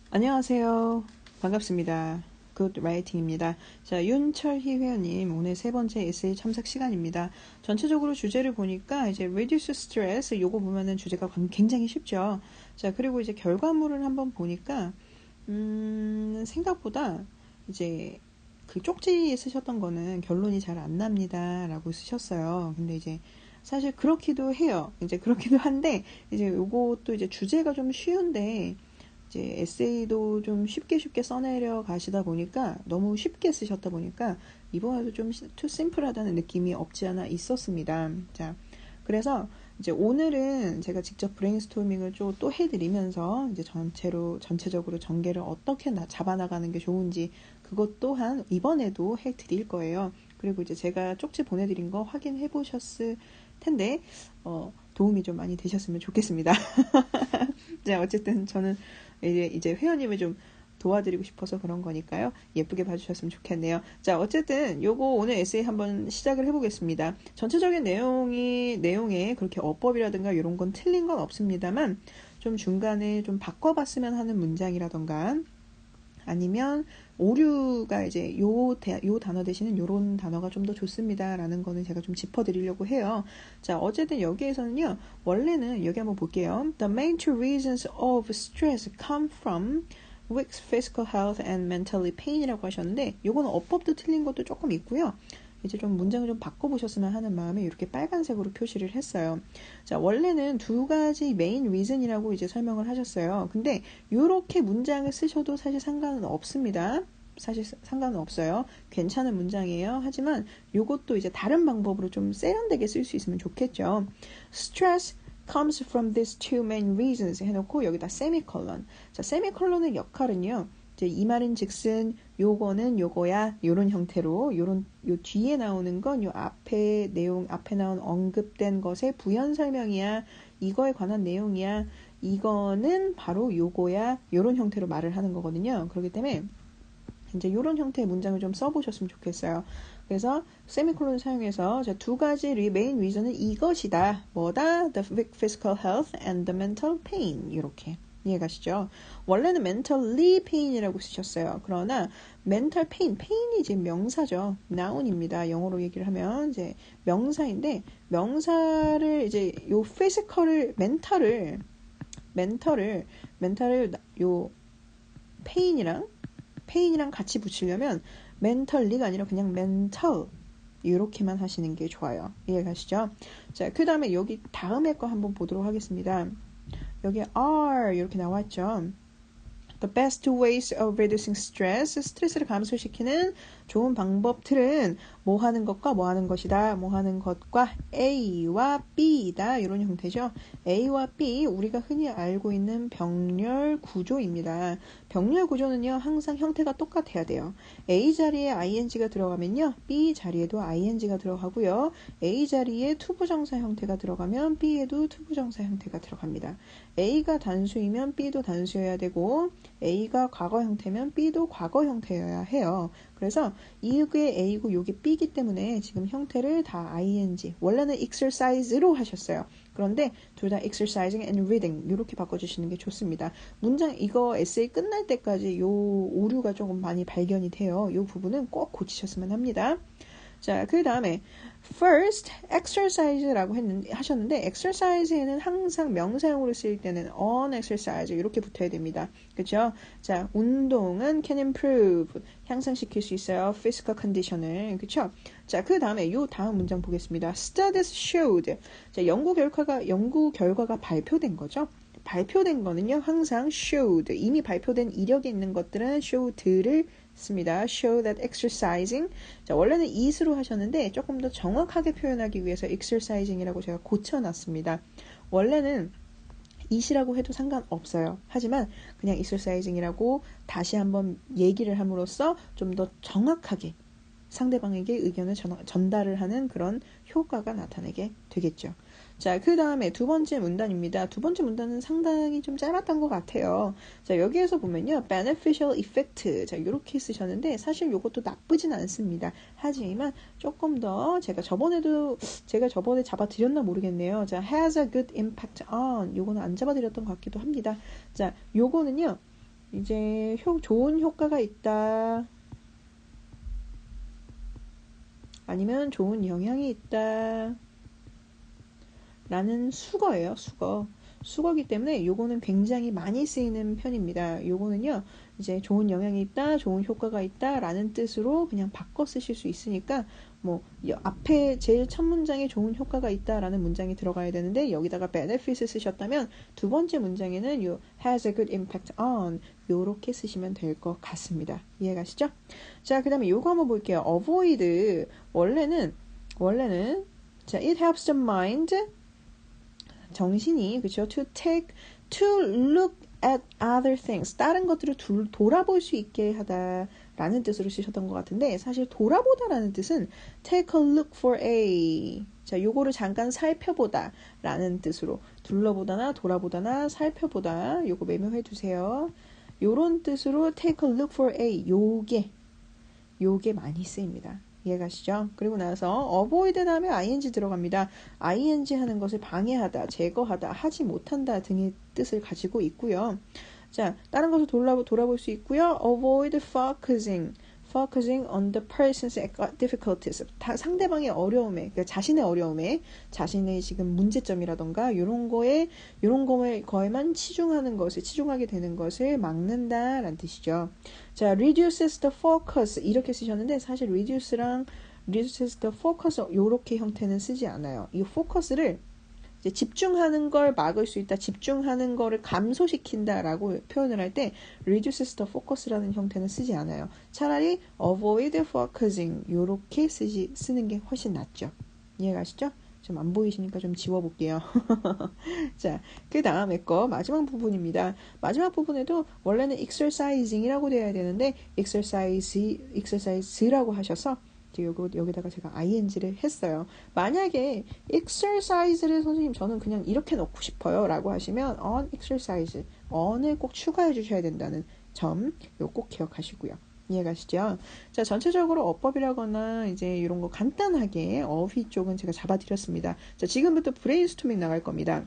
안녕하세요. 반갑습니다. 굿 라이팅입니다. 자, 윤철희 회원님, 오늘 세 번째 에세이 첨삭 시간입니다. 전체적으로 주제를 보니까 이제 reduce stress 요거 보면은 주제가 굉장히 쉽죠. 자, 그리고 이제 결과물을 한번 보니까 생각보다 이제 그 쪽지에 쓰셨던 거는 결론이 잘 안 납니다. 라고 쓰셨어요. 근데 이제 사실 그렇기도 해요. 이제 그렇기도 한데, 이제 요것도 이제 주제가 좀 쉬운데, 이제 에세이도 좀 쉽게 써내려 가시다 보니까 너무 쉽게 쓰셨다 보니까 이번에도 좀 투 심플하다는 느낌이 없지 않아 있었습니다. 자, 그래서 이제 오늘은 제가 직접 브레인스토밍을 또 해드리면서 이제 전체적으로 전개를 어떻게 잡아나가는 게 좋은지 그것 또한 이번에도 해드릴 거예요. 그리고 이제 제가 쪽지 보내드린 거 확인해 보셨을 텐데, 도움이 좀 많이 되셨으면 좋겠습니다. 자, 어쨌든 저는 이제 회원님을 좀 도와드리고 싶어서 그런 거니까요. 예쁘게 봐주셨으면 좋겠네요. 자, 어쨌든 요거 오늘 에세이 한번 시작을 해보겠습니다. 전체적인 내용에 그렇게 어법이라든가 이런 건 틀린 건 없습니다만 좀 중간에 좀 바꿔봤으면 하는 문장이라던가 아니면 오류가 이제 요 단어 대신은 요런 단어가 좀 더 좋습니다라는 거는 제가 좀 짚어드리려고 해요. 자, 어쨌든 여기에서는요, 원래는 여기 한번 볼게요. The main two reasons of stress come from weak physical health and mentally pain이라고 하셨는데, 요거는 어법도 틀린 것도 조금 있고요. 이제 좀 문장을 좀 바꿔보셨으면 하는 마음에 이렇게 빨간색으로 표시를 했어요. 자, 원래는 두 가지 메인 리즌이라고 이제 설명을 하셨어요. 근데 이렇게 문장을 쓰셔도 사실 상관은 없습니다. 사실 상관은 없어요. 괜찮은 문장이에요. 하지만 이것도 이제 다른 방법으로 좀 세련되게 쓸 수 있으면 좋겠죠. Stress comes from these two main reasons 해놓고 여기다 세미콜론. 자, 세미콜론의 역할은요. 이제 이 말인 즉슨 요거는 요거야 요런 형태로 요 뒤에 나오는 건 요 앞에 내용 앞에 나온 언급된 것의 부연 설명이야. 이거에 관한 내용이야. 이거는 바로 요거야. 요런 형태로 말을 하는 거거든요. 그렇기 때문에 이제 요런 형태의 문장을 좀 써보셨으면 좋겠어요. 그래서 세미콜론을 사용해서 두 가지 메인 리전은 이것이다. 뭐다? The physical health and the mental pain. 이렇게 이해가시죠? 원래는 mentally pain이라고 쓰셨어요. 그러나 mental pain이 이제 명사죠. noun입니다. 영어로 얘기를 하면 이제 명사인데 명사를 이제 요 physical을 mental을 요 pain이랑 같이 붙이려면 mentally가 아니라 그냥 mental 이렇게만 하시는 게 좋아요. 이해가시죠? 자, 그 다음에 여기 다음에 거 한번 보도록 하겠습니다. 여기 are 이렇게 나왔죠. The best ways of reducing stress, 스트레스를 감소시키는 좋은 방법들은 뭐 하는 것과 뭐 하는 것이다. 뭐 하는 것과 A와 B다. 이런 형태죠. A와 B, 우리가 흔히 알고 있는 병렬 구조입니다. 병렬 구조는요, 항상 형태가 똑같아야 돼요. A 자리에 ing가 들어가면요, B 자리에도 ing가 들어가고요. A 자리에 투부정사 형태가 들어가면 B에도 투부정사 형태가 들어갑니다. A가 단수이면 B도 단수여야 되고 A가 과거 형태면 B도 과거 형태여야 해요. 그래서 이게 A고 이게 B이기 때문에 지금 형태를 다 ing, 원래는 exercise로 하셨어요. 그런데 둘 다 exercising and reading 이렇게 바꿔주시는 게 좋습니다. 문장 이거 에세이 끝날 때까지 요 오류가 조금 많이 발견이 돼요. 요 부분은 꼭 고치셨으면 합니다. 자, 그 다음에 first exercise라고 하셨는데 exercise에는 항상 명사용으로 쓰일 때는 on exercise 이렇게 붙어야 됩니다. 그렇죠? 자, 운동은 can improve 향상시킬 수 있어요. physical condition을. 그렇죠? 자, 그 다음에 요 다음 문장 보겠습니다. Studies showed. 자, 연구 결과가 발표된 거죠. 발표된 거는요, 항상 showed. 이미 발표된 이력이 있는 것들은 showed를 씁니다. Show that exercising. 자, 원래는 it으로 하셨는데 조금 더 정확하게 표현하기 위해서 exercising이라고 제가 고쳐놨습니다. 원래는 it이라고 해도 상관없어요. 하지만 그냥 exercising이라고 다시 한번 얘기를 함으로써 좀 더 정확하게 상대방에게 의견을 전달을 하는 그런 효과가 나타나게 되겠죠. 자, 그 다음에 두 번째 문단입니다. 두 번째 문단은 상당히 좀 짧았던 것 같아요. 자, 여기에서 보면요. beneficial effect. 자, 이렇게 쓰셨는데 사실 이것도 나쁘진 않습니다. 하지만 조금 더 제가 저번에 잡아드렸나 모르겠네요. 자, has a good impact on. 요거는 안 잡아드렸던 것 같기도 합니다. 자, 요거는요. 이제 좋은 효과가 있다. 아니면 좋은 영향이 있다. 라는 수거예요. 수거기 때문에 요거는 굉장히 많이 쓰이는 편입니다. 요거는요, 이제 좋은 영향이 있다, 좋은 효과가 있다 라는 뜻으로 그냥 바꿔 쓰실 수 있으니까 뭐 앞에 제일 첫 문장에 좋은 효과가 있다 라는 문장이 들어가야 되는데 여기다가 benefit을 쓰셨다면 두 번째 문장에는 요 has a good impact on 요렇게 쓰시면 될 것 같습니다. 이해가시죠? 자, 그 다음에 요거 한번 볼게요. avoid 원래는 자, it helps the mind 정신이 그렇죠. to look at other things 다른 것들을 돌아볼 수 있게 하다라는 뜻으로 쓰셨던 것 같은데 사실 돌아보다라는 뜻은 take a look for a 자 요거를 잠깐 살펴보다 라는 뜻으로 둘러보다나 돌아보다나 살펴보다 요거 메모해 두세요. 요런 뜻으로 take a look for a 요게 많이 쓰입니다. 이해가시죠? 그리고 나서 avoid 다음에 ing 들어갑니다. ing 하는 것을 방해하다, 제거하다, 하지 못한다 등의 뜻을 가지고 있고요. 자, 다른 것을 돌아볼 수 있고요. avoid focusing on the person's difficulties. 상대방의 어려움에, 그러니까 자신의 어려움에, 자신의 지금 문제점이라던가 이런 거에만 치중하게 되는 것을 막는다라는 뜻이죠. 자, reduces the focus 이렇게 쓰셨는데 사실 reduces the focus 이렇게 형태는 쓰지 않아요. 이 focus를 이제 집중하는 걸 막을 수 있다, 집중하는 거를 감소시킨다라고 표현을 할 때 reduces the focus라는 형태는 쓰지 않아요. 차라리 avoid focusing 이렇게 쓰는 게 훨씬 낫죠. 이해가시죠? 좀 안 보이시니까 좀 지워볼게요. 자, 그 다음에 거 마지막 부분입니다. 마지막 부분에도 원래는 exercising이라고 되어야 되는데 exercise라고 하셔서 여기다가 제가 ing를 했어요. 만약에 exercise를 선생님 저는 그냥 이렇게 넣고 싶어요 라고 하시면 on exercise on을 꼭 추가해 주셔야 된다는 점 이거 꼭 기억하시고요. 이해가시죠? 자, 전체적으로 어법이라거나 이제 이런 거 간단하게 어휘 쪽은 제가 잡아드렸습니다. 자, 지금부터 브레인스토밍 나갈 겁니다.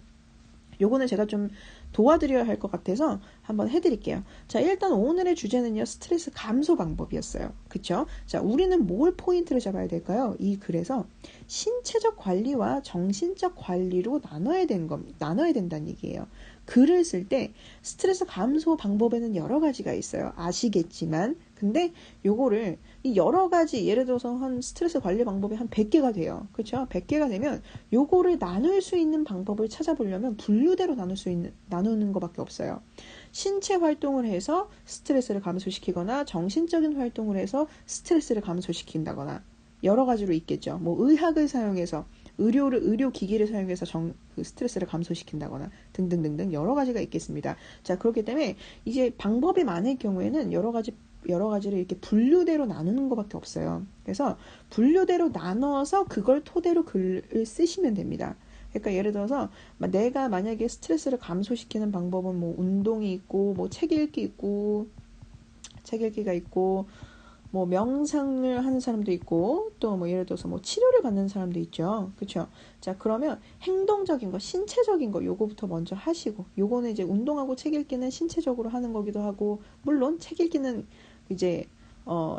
요거는 제가 좀 도와드려야 할 것 같아서 한번 해드릴게요. 자, 일단 오늘의 주제는요, 스트레스 감소 방법이었어요. 그쵸? 자, 우리는 뭘 포인트를 잡아야 될까요? 이 글에서 신체적 관리와 정신적 관리로 나눠야 된다는 얘기예요. 글을 쓸 때 스트레스 감소 방법에는 여러 가지가 있어요. 아시겠지만, 근데 요거를 이 여러 가지 예를 들어서 한 스트레스 관리 방법이 한 100개가 돼요. 그렇죠? 100개가 되면 요거를 나눌 수 있는 방법을 찾아보려면 분류대로 나누는 것밖에 없어요. 신체 활동을 해서 스트레스를 감소시키거나 정신적인 활동을 해서 스트레스를 감소시킨다거나 여러 가지로 있겠죠. 뭐 의학을 사용해서 의료 기기를 사용해서 그 스트레스를 감소시킨다거나 등등등등 여러 가지가 있겠습니다. 자, 그렇기 때문에 이제 방법이 많을 경우에는 여러 가지를 이렇게 분류대로 나누는 것밖에 없어요. 그래서 분류대로 나눠서 그걸 토대로 글을 쓰시면 됩니다. 그러니까 예를 들어서 내가 만약에 스트레스를 감소시키는 방법은 뭐 운동이 있고 뭐 책 읽기가 있고 뭐 명상을 하는 사람도 있고 또 뭐 예를 들어서 뭐 치료를 받는 사람도 있죠. 그렇죠? 자, 그러면 행동적인 거, 신체적인 거 요거부터 먼저 하시고 요거는 이제 운동하고 책 읽기는 신체적으로 하는 거기도 하고 물론 책 읽기는 이제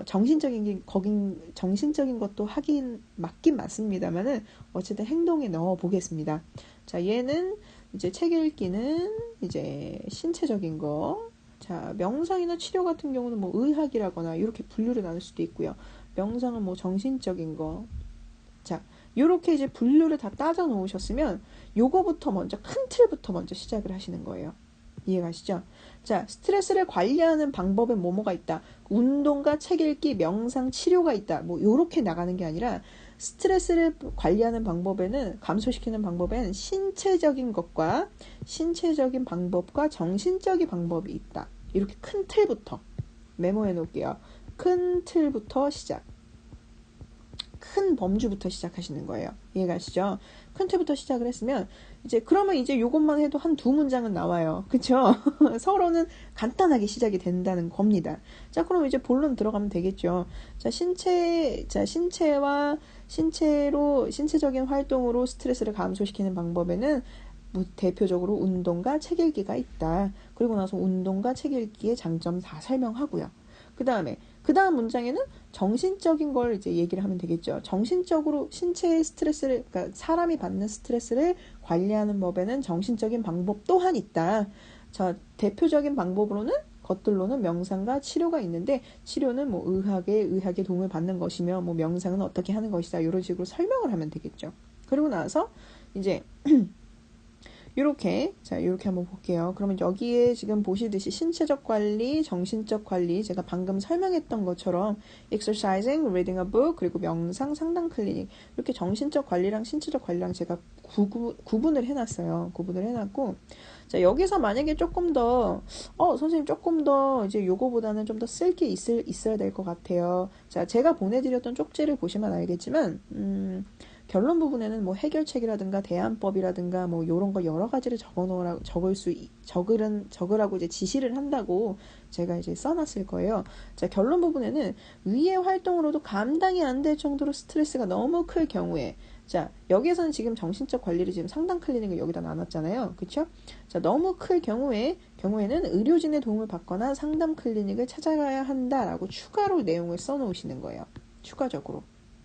정신적인 것도 맞긴 맞습니다만은 어쨌든 행동에 넣어 보겠습니다. 자, 얘는 이제 책 읽기는 이제 신체적인 거, 자, 명상이나 치료 같은 경우는 뭐 의학이라거나 이렇게 분류를 나눌 수도 있고요. 명상은 뭐 정신적인 거. 자, 요렇게 이제 분류를 다 따져 놓으셨으면 요거부터 먼저 큰 틀부터 먼저 시작을 하시는 거예요. 이해가시죠? 자, 스트레스를 관리하는 방법엔 뭐가 있다. 운동과 책 읽기, 명상, 치료가 있다. 뭐 요렇게 나가는 게 아니라 스트레스를 관리하는 방법에는 감소시키는 방법에는 신체적인 방법과 정신적인 방법이 있다. 이렇게 큰 틀부터 메모해 놓을게요. 큰 틀부터 큰 범주부터 시작하시는 거예요. 이해가시죠? 큰 틀부터 시작을 했으면 그러면 이제 요것만 해도 한 두 문장은 나와요. 그쵸? 서로는 간단하게 시작이 된다는 겁니다. 자, 그럼 이제 본론 들어가면 되겠죠. 자, 신체적인 활동으로 스트레스를 감소시키는 방법에는 대표적으로 운동과 책 읽기가 있다. 그리고 나서 운동과 책 읽기의 장점 다 설명하고요. 그 다음 문장에는 정신적인 걸 이제 얘기를 하면 되겠죠. 정신적으로 신체의 스트레스를, 그러니까 사람이 받는 스트레스를 관리하는 법에는 정신적인 방법 또한 있다. 자, 대표적인 방법으로는 것들로는 명상과 치료가 있는데, 치료는 뭐 의학의 도움을 받는 것이며, 뭐 명상은 어떻게 하는 것이다. 이런 식으로 설명을 하면 되겠죠. 그리고 나서 이제 요렇게 한번 볼게요. 그러면 여기에 지금 보시듯이 신체적 관리, 정신적 관리, 제가 방금 설명했던 것처럼 exercising, reading a book, 그리고 명상, 상담 클리닉, 이렇게 정신적 관리랑 신체적 관리랑 제가 구분을 해놨어요. 구분을 해놨고, 자, 여기서 만약에 조금 더, 선생님 조금 더 이제 요거보다는 좀 더 쓸 게 있어야 될 것 같아요. 자, 제가 보내드렸던 쪽지를 보시면 알겠지만, 결론 부분에는 뭐 해결책이라든가 대안법이라든가 뭐 요런 거 여러 가지를 적으라고 이제 지시를 한다고 제가 이제 써놨을 거예요. 자, 결론 부분에는 위의 활동으로도 감당이 안 될 정도로 스트레스가 너무 클 경우에, 자, 여기에서는 지금 정신적 관리를 지금 상담 클리닉을 여기다 나눴잖아요. 그쵸? 자, 너무 클 경우에는 의료진의 도움을 받거나 상담 클리닉을 찾아가야 한다라고 추가로 내용을 써놓으시는 거예요. 추가적으로.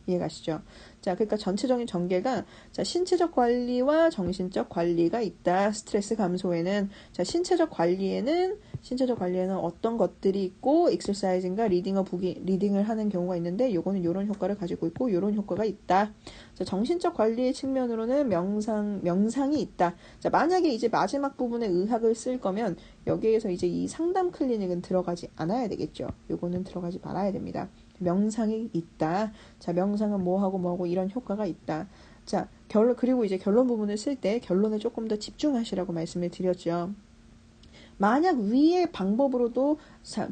이해가시죠? 자, 그러니까 전체적인 전개가, 자, 신체적 관리와 정신적 관리가 있다. 스트레스 감소에는. 자, 신체적 관리에는 어떤 것들이 있고, exercise인가 리딩을 하는 경우가 있는데, 요거는 요런 효과를 가지고 있고, 요런 효과가 있다. 자, 정신적 관리의 측면으로는 명상이 있다. 자, 만약에 이제 마지막 부분에 의학을 쓸 거면, 여기에서 이제 이 상담 클리닉은 들어가지 않아야 되겠죠. 요거는 들어가지 말아야 됩니다. 명상이 있다. 자, 명상은 뭐하고 이런 효과가 있다. 자, 그리고 이제 결론 부분을 쓸 때 결론에 조금 더 집중하시라고 말씀을 드렸죠. 만약 위의 방법으로도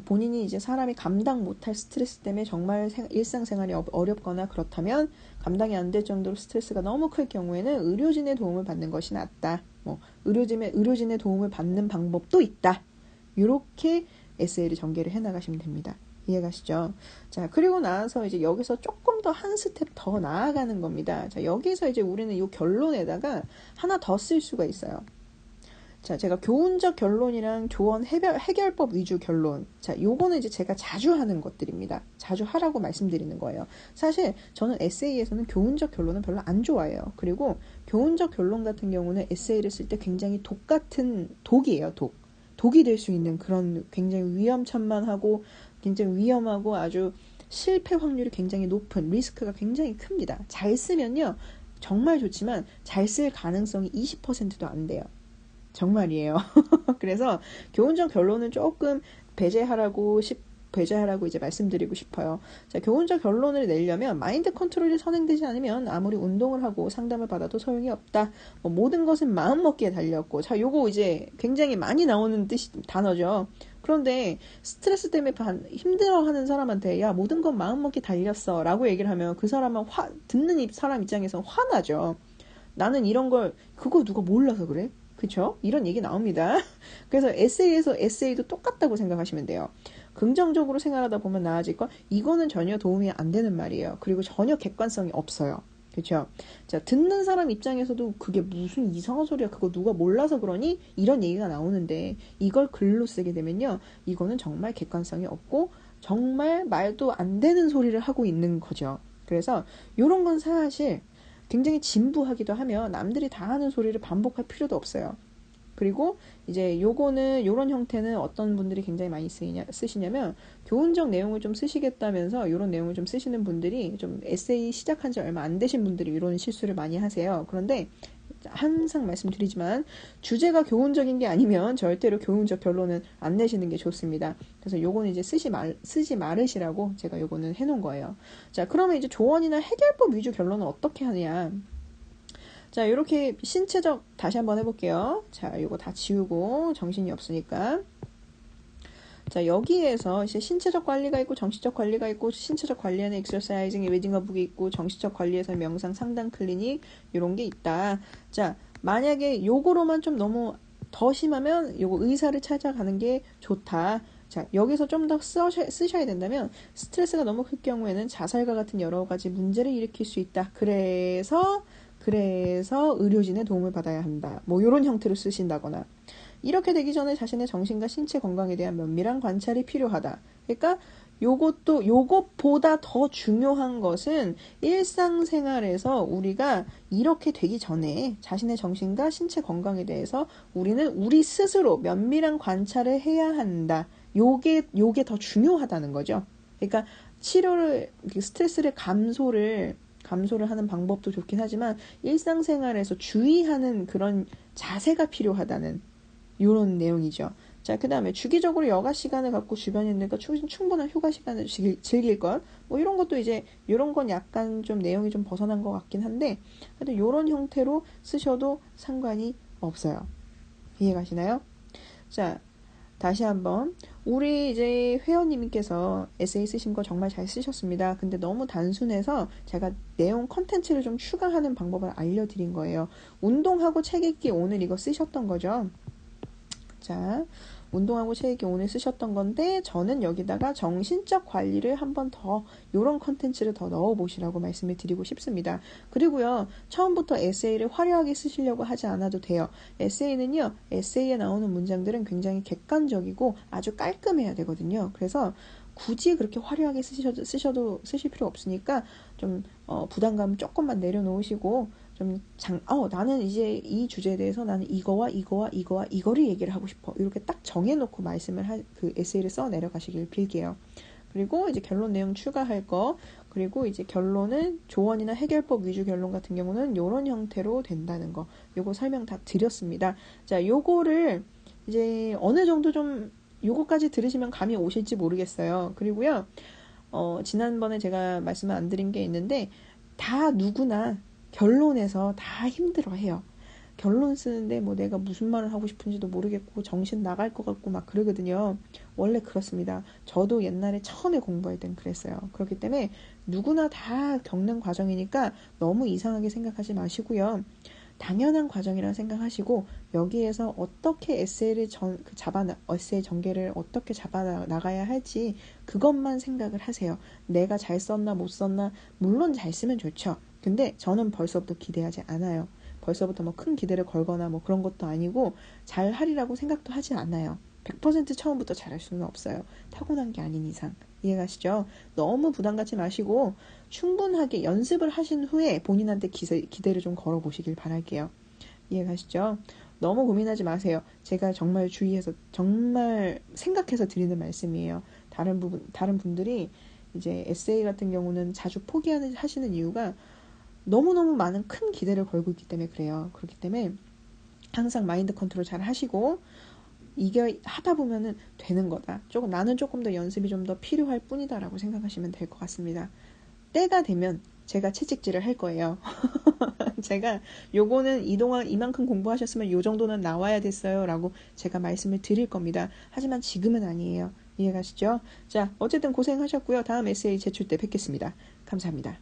본인이 이제 사람이 감당 못할 스트레스 때문에 정말 일상생활이 어렵거나 그렇다면, 감당이 안 될 정도로 스트레스가 너무 클 경우에는 의료진의 도움을 받는 것이 낫다. 뭐 의료진의 도움을 받는 방법도 있다. 이렇게 에세이를 전개를 해나가시면 됩니다. 이해가시죠? 자, 그리고 나서 이제 여기서 조금 더 한 스텝 더 나아가는 겁니다. 자, 여기서 이제 우리는 이 결론에다가 하나 더 쓸 수가 있어요. 자, 제가 교훈적 결론이랑 조언 해결법 위주 결론. 자, 요거는 이제 제가 자주 하는 것들입니다. 자주 하라고 말씀드리는 거예요. 사실 저는 에세이에서는 교훈적 결론은 별로 안 좋아해요. 그리고 교훈적 결론 같은 경우는 에세이를 쓸 때 굉장히 독이에요, 독이 될 수 있는 그런 굉장히 위험천만하고 굉장히 위험하고 아주 실패 확률이 굉장히 높은, 리스크가 굉장히 큽니다. 잘 쓰면요, 정말 좋지만 잘 쓸 가능성이 20%도 안 돼요. 정말이에요. 그래서 교훈적 결론은 조금 배제하라고 이제 말씀드리고 싶어요. 자, 교훈적 결론을 내려면 마인드 컨트롤이 선행되지 않으면 아무리 운동을 하고 상담을 받아도 소용이 없다. 뭐 모든 것은 마음먹기에 달렸고, 자, 요거 이제 굉장히 많이 나오는 단어죠. 그런데 스트레스 때문에 힘들어하는 사람한테 야, 모든 건 마음먹기 달렸어 라고 얘기를 하면 그 사람은 듣는 사람 입장에서 화나죠. 나는 이런 걸, 그거 누가 몰라서 그래? 그쵸? 이런 얘기 나옵니다. 그래서 에세이도 똑같다고 생각하시면 돼요. 긍정적으로 생각하다 보면 나아질 거, 이거는 전혀 도움이 안 되는 말이에요. 그리고 전혀 객관성이 없어요. 그쵸? 자, 듣는 사람 입장에서도 그게 무슨 이상한 소리야, 그거 누가 몰라서 그러니? 이런 얘기가 나오는데, 이걸 글로 쓰게 되면요, 이거는 정말 객관성이 없고 정말 말도 안 되는 소리를 하고 있는 거죠. 그래서 요런 건 사실 굉장히 진부하기도 하며 남들이 다 하는 소리를 반복할 필요도 없어요. 그리고 이제 요런 형태는 어떤 분들이 굉장히 많이 쓰시냐면, 교훈적 내용을 좀 쓰시겠다면서 요런 내용을 좀 쓰시는 분들이, 좀 에세이 시작한 지 얼마 안 되신 분들이 이런 실수를 많이 하세요. 그런데 항상 말씀드리지만 주제가 교훈적인 게 아니면 절대로 교훈적 결론은 안 내시는 게 좋습니다. 그래서 요거는 이제 쓰지 말으시라고 제가 요거는 해놓은 거예요. 자, 그러면 이제 조언이나 해결법 위주 결론은 어떻게 하느냐. 자, 이렇게 신체적, 다시 한번 해볼게요. 자, 요거 다 지우고, 정신이 없으니까. 자, 여기에서 이제 신체적 관리가 있고, 정신적 관리가 있고, 신체적 관리에는 exercising, reading a book이 있고, 정신적 관리에서 명상, 상담 클리닉, 요런 게 있다. 자, 만약에 요거로만 좀 너무 더 심하면 요거 의사를 찾아가는 게 좋다. 자, 여기서 좀 더 쓰셔야 된다면, 스트레스가 너무 클 경우에는 자살과 같은 여러 가지 문제를 일으킬 수 있다. 그래서 그래서 의료진의 도움을 받아야 한다. 뭐 이런 형태로 쓰신다거나 이렇게 되기 전에 자신의 정신과 신체 건강에 대한 면밀한 관찰이 필요하다. 그러니까 요것보다 더 중요한 것은 일상생활에서 우리가 이렇게 되기 전에 자신의 정신과 신체 건강에 대해서 우리는 우리 스스로 면밀한 관찰을 해야 한다. 요게 더 중요하다는 거죠. 그러니까 스트레스를 감소를 하는 방법도 좋긴 하지만 일상생활에서 주의하는 그런 자세가 필요하다는 이런 내용이죠. 자, 그 다음에 주기적으로 여가 시간을 갖고 주변인들과 충분한 휴가 시간을 즐길 것. 뭐 이런 것도 이제, 이런 건 약간 좀 내용이 좀 벗어난 것 같긴 한데, 하여튼 이런 형태로 쓰셔도 상관이 없어요. 이해가시나요? 자, 다시 한번. 우리 이제 회원님께서 에세이 쓰신 거 정말 잘 쓰셨습니다. 근데 너무 단순해서 제가 내용 컨텐츠를 좀 추가하는 방법을 알려드린 거예요. 운동하고 책 읽기 오늘 이거 쓰셨던 거죠. 자, 운동하고 책 읽기 오늘 쓰셨던 건데 저는 여기다가 정신적 관리를 한번 더 이런 컨텐츠를 더 넣어보시라고 말씀을 드리고 싶습니다. 그리고요. 처음부터 에세이를 화려하게 쓰시려고 하지 않아도 돼요. 에세이는요. 에세이에 나오는 문장들은 굉장히 객관적이고 아주 깔끔해야 되거든요. 그래서 굳이 그렇게 화려하게 쓰실 필요 없으니까 좀 부담감 조금만 내려놓으시고 나는 이제 이 주제에 대해서 나는 이거를 얘기를 하고 싶어. 이렇게 딱 정해놓고 그 에세이를 써 내려가시길 빌게요. 그리고 이제 결론 내용 추가할 거, 그리고 이제 결론은 조언이나 해결법 위주 결론 같은 경우는 이런 형태로 된다는 거. 요거 설명 다 드렸습니다. 자, 요거를 이제 어느 정도 좀 요거까지 들으시면 감이 오실지 모르겠어요. 그리고요, 지난번에 제가 말씀을 안 드린 게 있는데, 다 누구나 결론에서 다 힘들어해요. 결론 쓰는데 뭐 내가 무슨 말을 하고 싶은지도 모르겠고 정신 나갈 것 같고 막 그러거든요. 원래 그렇습니다. 저도 옛날에 처음에 공부할 땐 그랬어요. 그렇기 때문에 누구나 다 겪는 과정이니까 너무 이상하게 생각하지 마시고요. 당연한 과정이라 생각하시고 여기에서 어떻게 에세이 전개를 어떻게 잡아 나가야 할지 그것만 생각을 하세요. 내가 잘 썼나 못 썼나 물론 잘 쓰면 좋죠. 근데 저는 벌써부터 기대하지 않아요. 벌써부터 뭐 큰 기대를 걸거나 뭐 그런 것도 아니고 잘 하리라고 생각도 하지 않아요. 100% 처음부터 잘할 수는 없어요. 타고난 게 아닌 이상. 이해가시죠? 너무 부담 갖지 마시고 충분하게 연습을 하신 후에 본인한테 기대를 좀 걸어보시길 바랄게요. 이해가시죠? 너무 고민하지 마세요. 제가 정말 주의해서 정말 생각해서 드리는 말씀이에요. 다른 분들이 이제 에세이 같은 경우는 자주 하시는 이유가 너무너무 많은 큰 기대를 걸고 있기 때문에 그래요. 그렇기 때문에 항상 마인드 컨트롤 잘 하시고 이게 하다 보면은 되는 거다. 나는 조금 더 연습이 좀 더 필요할 뿐이다라고 생각하시면 될 것 같습니다. 때가 되면 제가 채찍질을 할 거예요. 제가 요거는 이만큼 공부하셨으면 요 정도는 나와야 됐어요 라고 제가 말씀을 드릴 겁니다. 하지만 지금은 아니에요. 이해가시죠? 자, 어쨌든 고생하셨고요. 다음 에세이 제출 때 뵙겠습니다. 감사합니다.